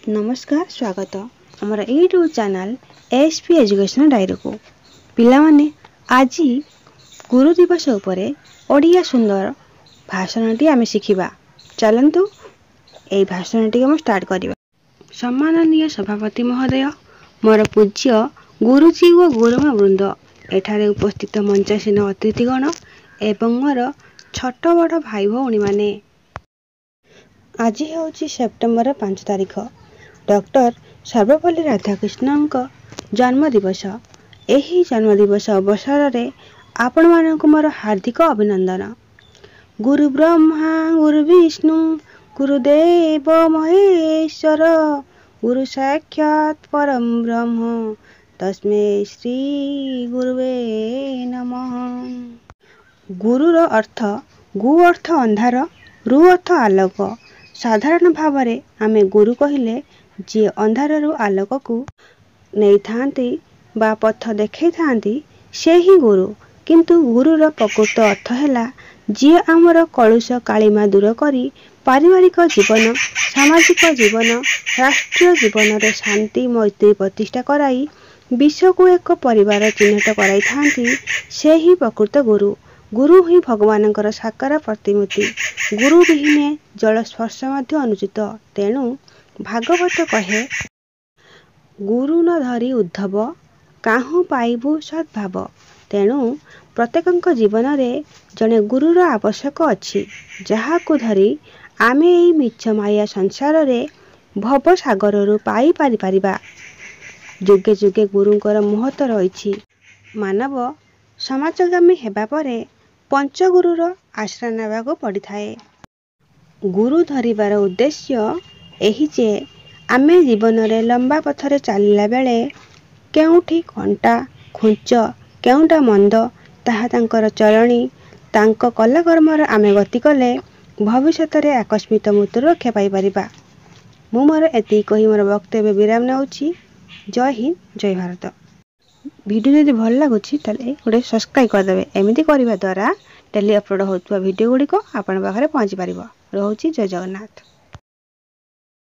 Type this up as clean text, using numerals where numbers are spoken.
नमस्कार स्वागत आमर YouTube channel SP education diary को पिला माने आज गुरु दिवस उपरे ओडिया सुंदर भाषणटी आम शिखा चलतु यही भाषणटी आम स्टार्ट करवा। सम्माननीय सभापति महोदय, मोर पूज्य गुरुजी और गुरुमा वृंद, एठारे उपस्थित मंचासीन अतिथिगण एवं मोर छोट बड़ भाई भौणी माने, आज हूँ सेप्टेम्बर 5 तारिख डॉक्टर सर्वपल्ली राधाकृष्णन जन्मदिवस। यही जन्मदिवस अवसर में आपण मानक मोर हार्दिक अभिनंदन। गुरु ब्रह्मा गुरु विष्णु गुरुदेव महेश्वर गुरु साक्षात परम ब्रह्म तस्मै श्री गुरुवे नमः। गुरुर अर्थ गु अर्थ अंधार, रु अर्थ आलोक। साधारण भाव में आमे गुरु कहले जी अंधारु आलोक को नहीं थांती बा पथ देखै थांती से ही गुरु। किंतु गुरुर प्रकृत अर्थ है जी आमर कलुष कालिमा दूर करी पारिवारिक जीवन, सामाजिक जीवन, राष्ट्रीय जीवन रे शांति मैत्री प्रतिष्ठा कराई विश्व को एक परिवार चिन्हट कराई थांती से ही प्रकृत गुरु। गुरु ही भगवान साकार प्रतिमूर्ति। गुरु विहीने जल स्पर्श अनुचित। तेणु भागवत कहे गुरु न धरी उद्धव काहू पाइबु सद्भाव। तेणु प्रत्येक जीवन में जड़े गुरुर आवश्यक अच्छी, जहाँ को धरी आमे एई मिछ माया संसार रे भव सागर पाई पारिबा। जुगे जुगे गुरुंकर महत्व रही। मानव समाजगामी हेबा परे पंचगुरुर आश्रय नेबाको पड़ी थाए। गुरु धरिबार उद्देश्य एही जे आमे जीवन रे लंबा पथरे चलला बेले केउठी कंटा खुंच केउटा मंद ताहा तांकर चरणी तांक कला कर्मर आमे गति कले भविष्यत रे आकस्मिक मृत्यु रक्षा पाई परिबा। मु मोर एति कही मोर वक्तव्य विराम नउछि। जय हिंद, जय भारत। वीडियो यदि भल लगुछि ताले गोटे सब्सक्राइब कर देबे। एमिति करिबा द्वारा डेली अपलोड होतुवा वीडियो गुडी को आपन पाखरे पहुंची परिबो। रहउछि जय जगन्नाथ।